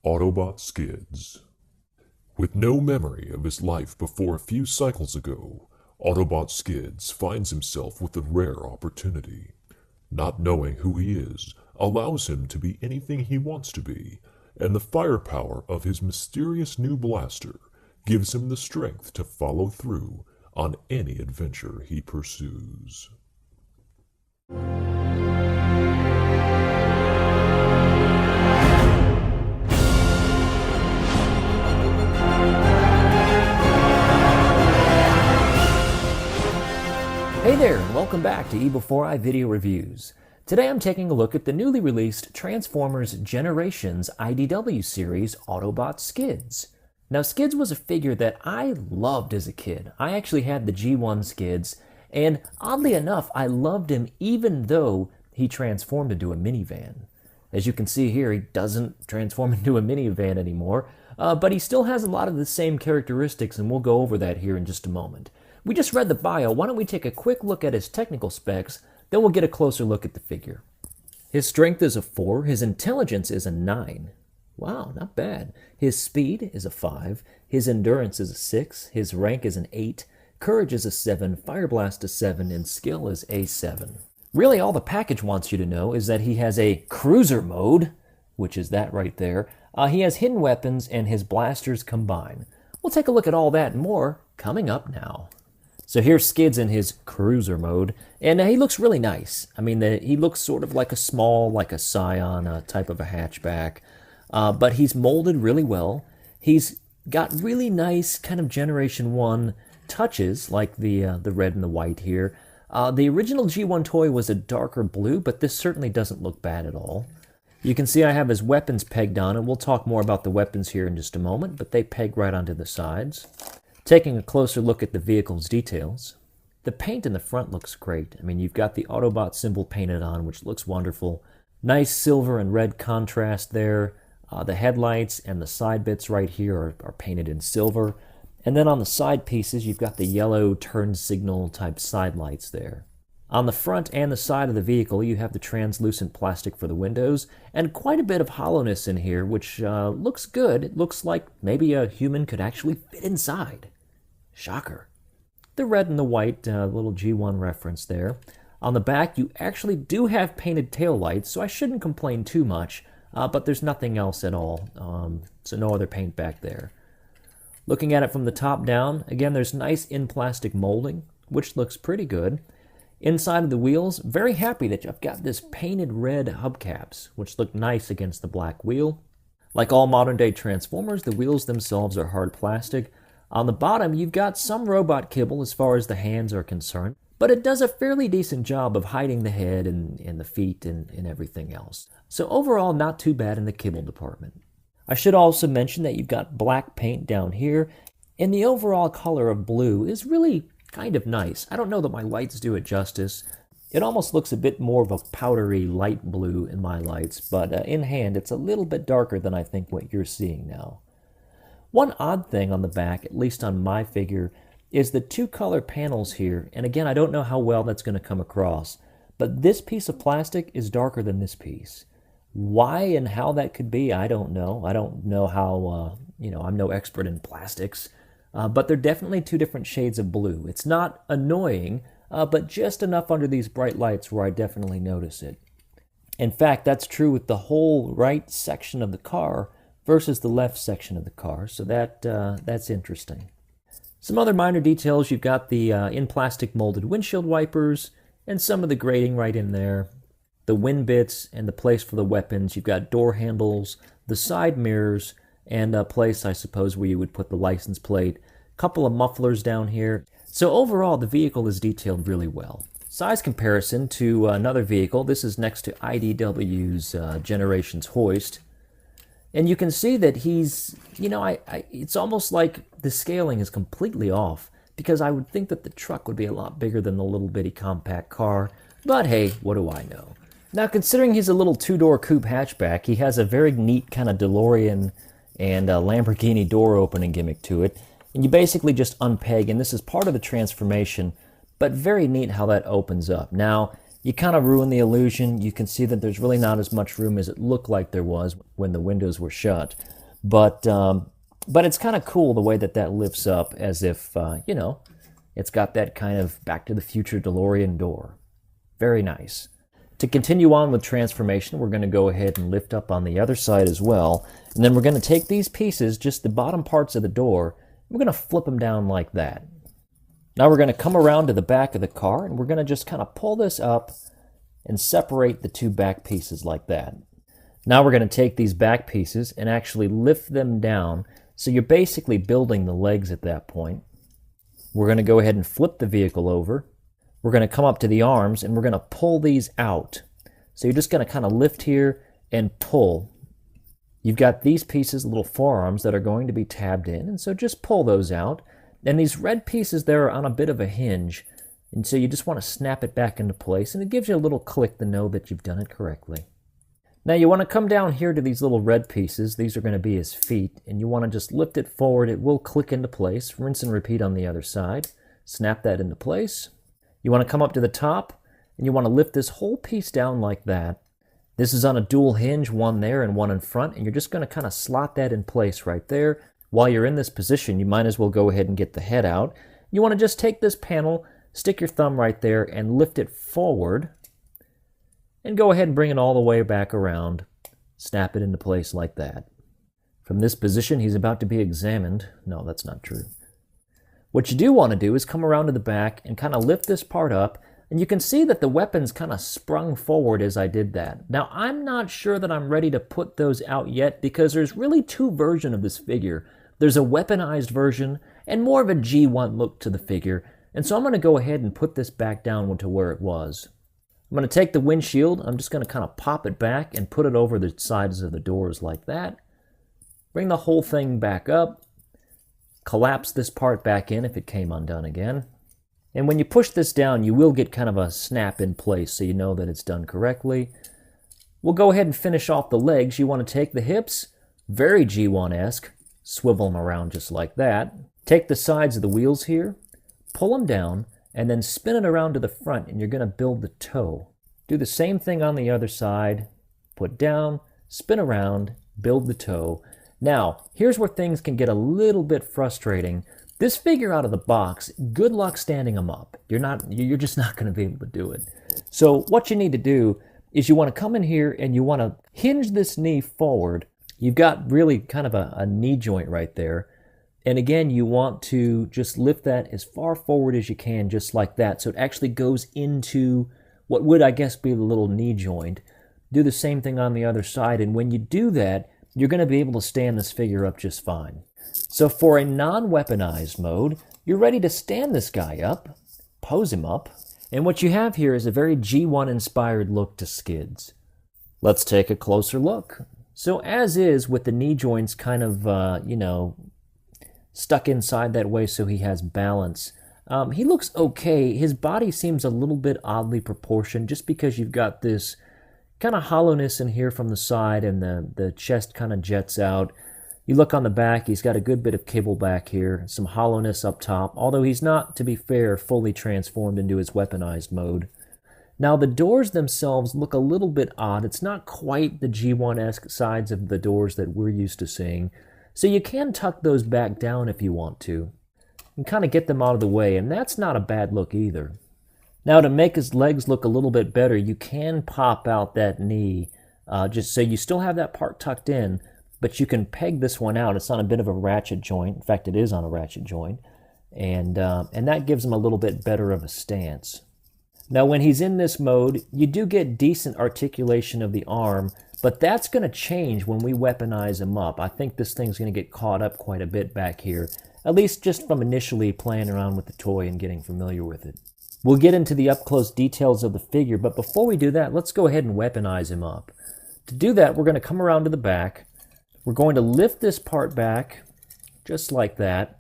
Autobot Skids. With no memory of his life before a few cycles ago, Autobot Skids finds himself with a rare opportunity. Not knowing who he is allows him to be anything he wants to be, and the firepower of his mysterious new blaster gives him the strength to follow through on any adventure he pursues. Hey there, and welcome back to eBEFOREi Video Reviews. Today I'm taking a look at the newly released Transformers Generations IDW series, Autobot Skids. Now, Skids was a figure that I loved as a kid. I actually had the G1 Skids, and oddly enough, I loved him even though he transformed into a minivan. As you can see here, he doesn't transform into a minivan anymore, but he still has a lot of the same characteristics, and we'll go over that here in just a moment. We just read the bio. Why don't we take a quick look at his technical specs, then we'll get a closer look at the figure. His strength is a 4, his intelligence is a 9. Wow, not bad. His speed is a 5, his endurance is a 6, his rank is an 8, courage is a 7, fire blast a 7, and skill is a 7. Really, all the package wants you to know is that he has a cruiser mode, which is that right there. He has hidden weapons, and his blasters combine. We'll take a look at all that and more coming up now. So here's Skids in his cruiser mode, and he looks really nice. I mean, he looks sort of like a small, like a Scion type of a hatchback, but he's molded really well. He's got really nice kind of Generation 1 touches, like the red and the white here. The original G1 toy was a darker blue, but this certainly doesn't look bad at all. You can see I have his weapons pegged on, and we'll talk more about the weapons here in just a moment, but they peg right onto the sides. Taking a closer look at the vehicle's details, the paint in the front looks great. I mean, you've got the Autobot symbol painted on, which looks wonderful. Nice silver and red contrast there. The headlights and the side bits right here are painted in silver. And then on the side pieces, you've got the yellow turn signal type side lights there. On the front and the side of the vehicle, you have the translucent plastic for the windows, and quite a bit of hollowness in here, which looks good. It looks like maybe a human could actually fit inside. Shocker. The red and the white, little G1 reference there. On the back, you actually do have painted taillights, so I shouldn't complain too much, but there's nothing else at all, so no other paint back there. Looking at it from the top down, again, there's nice in-plastic molding, which looks pretty good. Inside of the wheels, very happy that I've got this painted red hubcaps, which look nice against the black wheel. Like all modern-day Transformers, the wheels themselves are hard plastic. On the bottom, you've got some robot kibble as far as the hands are concerned, but it does a fairly decent job of hiding the head and the feet and everything else. So overall, not too bad in the kibble department. I should also mention that you've got black paint down here, and the overall color of blue is really kind of nice. I don't know that my lights do it justice. It almost looks a bit more of a powdery light blue in my lights, but in hand it's a little bit darker than I think what you're seeing now. One odd thing on the back, at least on my figure, is the two color panels here, and again, I don't know how well that's going to come across, but this piece of plastic is darker than this piece. Why and how that could be, I don't know. I don't know how, I'm no expert in plastics, but they're definitely two different shades of blue. It's not annoying, but just enough under these bright lights where I definitely notice it. In fact, that's true with the whole right section of the car versus the left section of the car, so that's interesting. Some other minor details, you've got the in-plastic molded windshield wipers and some of the grating right in there, the wind bits and the place for the weapons. You've got door handles, the side mirrors, and a place, I suppose, where you would put the license plate. A couple of mufflers down here. So overall, the vehicle is detailed really well. Size comparison to another vehicle. This is next to IDW's Generations Hoist. And you can see that he's, it's almost like the scaling is completely off, because I would think that the truck would be a lot bigger than the little bitty compact car. But hey, what do I know? Now, considering he's a little two-door coupe hatchback, he has a very neat kind of DeLorean and Lamborghini door opening gimmick to it. And you basically just unpeg, and this is part of the transformation, but very neat how that opens up. Now, you kind of ruin the illusion. You can see that there's really not as much room as it looked like there was when the windows were shut. But it's kind of cool the way that that lifts up, as if, you know, it's got that kind of Back to the Future DeLorean door. Very nice. To continue on with transformation, we're going to go ahead and lift up on the other side as well. And then we're going to take these pieces, just the bottom parts of the door, we're going to flip them down like that. Now we're going to come around to the back of the car, and we're going to just kind of pull this up and separate the two back pieces like that. Now we're going to take these back pieces and actually lift them down. So you're basically building the legs at that point. We're going to go ahead and flip the vehicle over. We're going to come up to the arms, and we're going to pull these out. So you're just going to kind of lift here and pull. You've got these pieces, little forearms, that are going to be tabbed in, and so just pull those out. And these red pieces there are on a bit of a hinge, and so you just want to snap it back into place, and it gives you a little click to know that you've done it correctly. Now you want to come down here to these little red pieces. These are going to be his feet, and you want to just lift it forward. It will click into place. Rinse and repeat on the other side. Snap that into place. You want to come up to the top, and you want to lift this whole piece down like that. This is on a dual hinge, one there and one in front, and you're just going to kind of slot that in place right there. While you're in this position, you might as well go ahead and get the head out. You want to just take this panel, stick your thumb right there, and lift it forward, and go ahead and bring it all the way back around. Snap it into place like that. From this position, he's about to be examined. No, that's not true. What you do want to do is come around to the back and kind of lift this part up, and you can see that the weapons kind of sprung forward as I did that. Now, I'm not sure that I'm ready to put those out yet, because there's really two versions of this figure. There's a weaponized version and more of a G1 look to the figure, and so I'm going to go ahead and put this back down to where it was. I'm going to take the windshield, I'm just going to kind of pop it back and put it over the sides of the doors like that. Bring the whole thing back up. Collapse this part back in if it came undone again. And when you push this down, you will get kind of a snap in place so you know that it's done correctly. We'll go ahead and finish off the legs. You want to take the hips, very G1-esque, swivel them around just like that. Take the sides of the wheels here, pull them down, and then spin it around to the front, and you're going to build the toe. Do the same thing on the other side. Put down, spin around, build the toe. Now, here's where things can get a little bit frustrating. This figure out of the box, good luck standing him up. You're just not going to be able to do it. So what you need to do is you want to come in here and you want to hinge this knee forward. You've got really kind of a knee joint right there. And again, you want to just lift that as far forward as you can, just like that. So it actually goes into what would, I guess, be the little knee joint. Do the same thing on the other side. And when you do that, you're going to be able to stand this figure up just fine. So for a non-weaponized mode, you're ready to stand this guy up, pose him up, and what you have here is a very G1-inspired look to Skids. Let's take a closer look. So as is, with the knee joints kind of, stuck inside that way so he has balance, he looks okay. His body seems a little bit oddly proportioned just because you've got this kind of hollowness in here from the side and the chest kind of jets out. You look on the back, he's got a good bit of kibble back here, some hollowness up top, although he's not, to be fair, fully transformed into his weaponized mode. Now the doors themselves look a little bit odd. It's not quite the G1-esque sides of the doors that we're used to seeing, so you can tuck those back down if you want to, and kind of get them out of the way, and that's not a bad look either. Now to make his legs look a little bit better, you can pop out that knee, just so you still have that part tucked in, but you can peg this one out. It's on a bit of a ratchet joint. In fact, it is on a ratchet joint, and that gives him a little bit better of a stance. Now when he's in this mode, you do get decent articulation of the arm, but that's going to change when we weaponize him up. I think this thing's going to get caught up quite a bit back here, at least just from initially playing around with the toy and getting familiar with it. We'll get into the up-close details of the figure, but before we do that, let's go ahead and weaponize him up. To do that, we're going to come around to the back. We're going to lift this part back, just like that.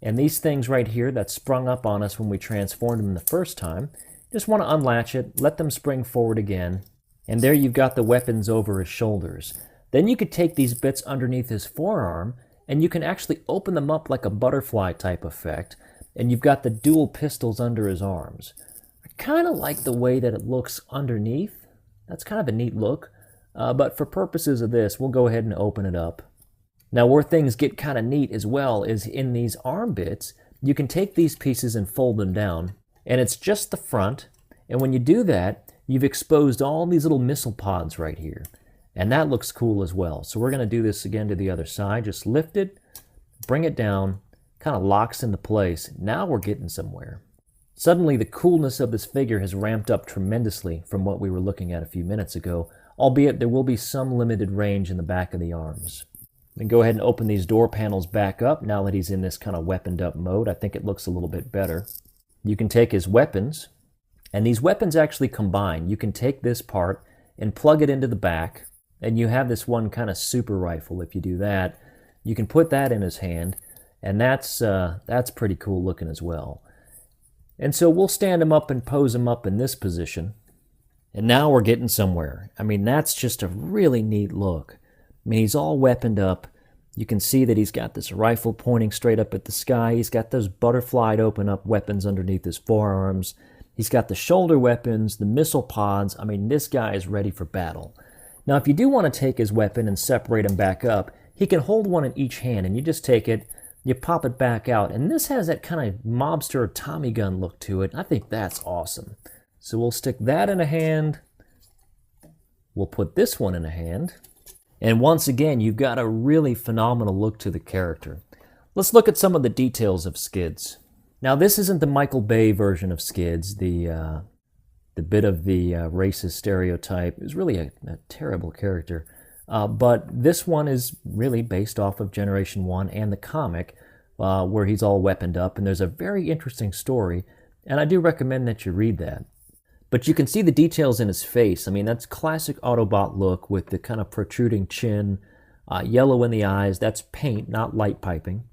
And these things right here that sprung up on us when we transformed them the first time, just want to unlatch it, let them spring forward again. And there you've got the weapons over his shoulders. Then you could take these bits underneath his forearm, and you can actually open them up like a butterfly type effect. And you've got the dual pistols under his arms. I kind of like the way that it looks underneath. That's kind of a neat look. But for purposes of this, we'll go ahead and open it up. Now where things get kind of neat as well is in these arm bits, you can take these pieces and fold them down, and it's just the front, and when you do that, you've exposed all these little missile pods right here, and that looks cool as well. So we're going to do this again to the other side. Just lift it, bring it down, kind of locks into place. Now we're getting somewhere. Suddenly the coolness of this figure has ramped up tremendously from what we were looking at a few minutes ago, albeit there will be some limited range in the back of the arms. And go ahead and open these door panels back up now that he's in this kind of weaponed up mode. I think it looks a little bit better. You can take his weapons, and these weapons actually combine. You can take this part and plug it into the back, and you have this one kind of super rifle. If you do that, you can put that in his hand, and that's pretty cool looking as well. And so we'll stand him up and pose him up in this position, and now we're getting somewhere. I mean, that's just a really neat look. I mean, he's all weaponed up. You can see that he's got this rifle pointing straight up at the sky. He's got those butterflied open up weapons underneath his forearms. He's got the shoulder weapons, the missile pods. I mean, this guy is ready for battle. Now, if you do want to take his weapon and separate him back up, he can hold one in each hand, and you just take it, you pop it back out, and this has that kind of mobster Tommy gun look to it. I think that's awesome. So we'll stick that in a hand. We'll put this one in a hand. And once again, you've got a really phenomenal look to the character. Let's look at some of the details of SKIDS. Now, this isn't the Michael Bay version of SKIDS, the bit of the racist stereotype. It was really a terrible character. But this one is really based off of Generation 1 and the comic, where he's all weaponed up, and there's a very interesting story, and I do recommend that you read that. But you can see the details in his face. I mean, that's classic Autobot look with the kind of protruding chin, yellow in the eyes. That's paint, not light piping.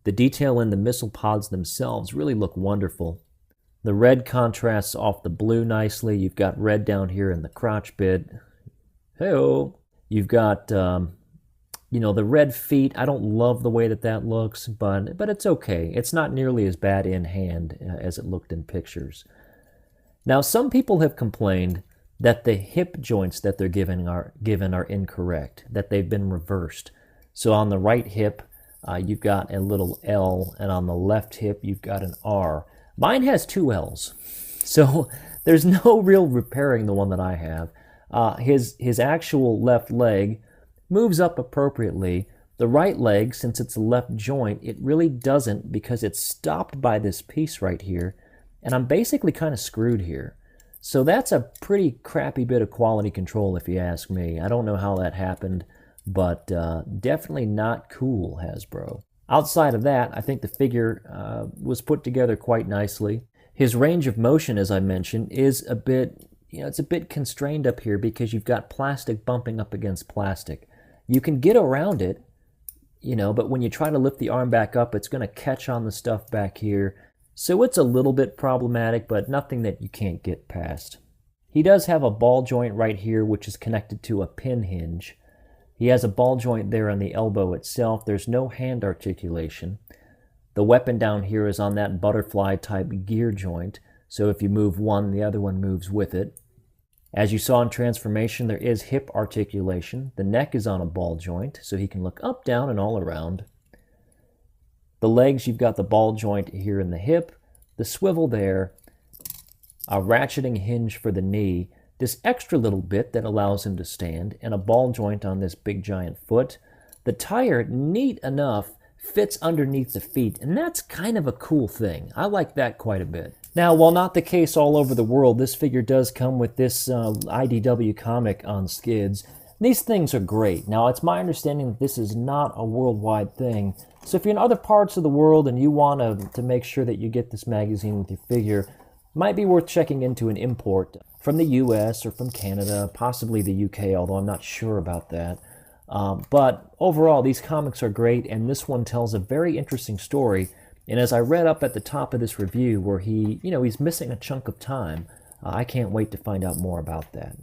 The detail in the missile pods themselves really look wonderful. The red contrasts off the blue nicely. You've got red down here in the crotch bit. Hey-oh. You've got, the red feet. I don't love the way that looks, but it's okay. It's not nearly as bad in hand as it looked in pictures. Now, some people have complained that the hip joints that they're given are incorrect, that they've been reversed. So on the right hip, you've got a little L, and on the left hip, you've got an R. Mine has two L's, so there's no real repairing the one that I have. His actual left leg moves up appropriately. The right leg, since it's a left joint, it really doesn't because it's stopped by this piece right here, and I'm basically kind of screwed here. So that's a pretty crappy bit of quality control if you ask me. I don't know how that happened, but definitely not cool, Hasbro. Outside of that, I think the figure was put together quite nicely. His range of motion, as I mentioned, is a bit, it's a bit constrained up here because you've got plastic bumping up against plastic. You can get around it, but when you try to lift the arm back up, it's going to catch on the stuff back here. So it's a little bit problematic, but nothing that you can't get past. He does have a ball joint right here, which is connected to a pin hinge. He has a ball joint there on the elbow itself. There's no hand articulation. The weapon down here is on that butterfly type gear joint, so if you move one, the other one moves with it. As you saw in Transformation, there is hip articulation. The neck is on a ball joint, so he can look up, down, and all around. The legs, you've got the ball joint here in the hip, the swivel there, a ratcheting hinge for the knee, this extra little bit that allows him to stand, and a ball joint on this big giant foot. The tire, neat enough, fits underneath the feet, and that's kind of a cool thing. I like that quite a bit. Now, while not the case all over the world, this figure does come with this IDW comic on SKIDS. These things are great. Now, it's my understanding that this is not a worldwide thing, so if you're in other parts of the world and you want to make sure that you get this magazine with your figure, it might be worth checking into an import from the US or from Canada, possibly the UK, although I'm not sure about that. But overall, these comics are great, and this one tells a very interesting story. And as I read up at the top of this review where he's missing a chunk of time, I can't wait to find out more about that.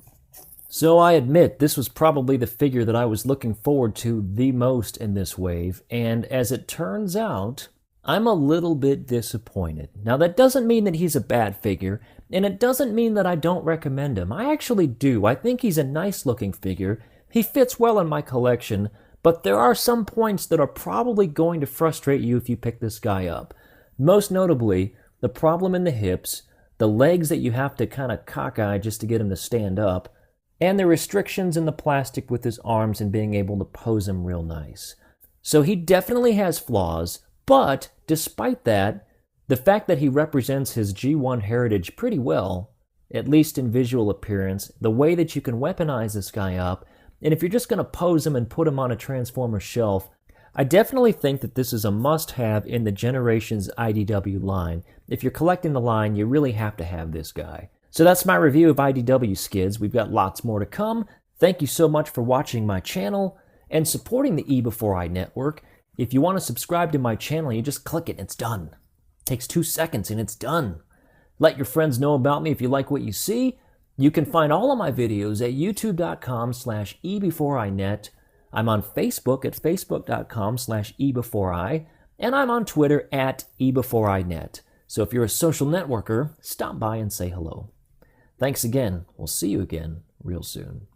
So I admit this was probably the figure that I was looking forward to the most in this wave, and as it turns out, I'm a little bit disappointed. Now that doesn't mean that he's a bad figure, and it doesn't mean that I don't recommend him. I actually do. I think he's a nice looking figure. He fits well in my collection, but there are some points that are probably going to frustrate you if you pick this guy up. Most notably, the problem in the hips, the legs that you have to kind of cockeye just to get him to stand up, and the restrictions in the plastic with his arms and being able to pose him real nice. So he definitely has flaws, but despite that, the fact that he represents his G1 heritage pretty well, at least in visual appearance, the way that you can weaponize this guy up, and if you're just going to pose him and put him on a Transformer shelf, I definitely think that this is a must-have in the Generations IDW line. If you're collecting the line, you really have to have this guy. So that's my review of IDW Skids. We've got lots more to come. Thank you so much for watching my channel and supporting the eBEFOREi network. If you want to subscribe to my channel, you just click it and it's done. It takes 2 seconds and it's done. Let your friends know about me if you like what you see. You can find all of my videos at youtube.com/eBEFOREiNet. I'm on Facebook at facebook.com/eBEFOREi, and I'm on Twitter at eBEFOREiNet. So if you're a social networker, stop by and say hello. Thanks again. We'll see you again real soon.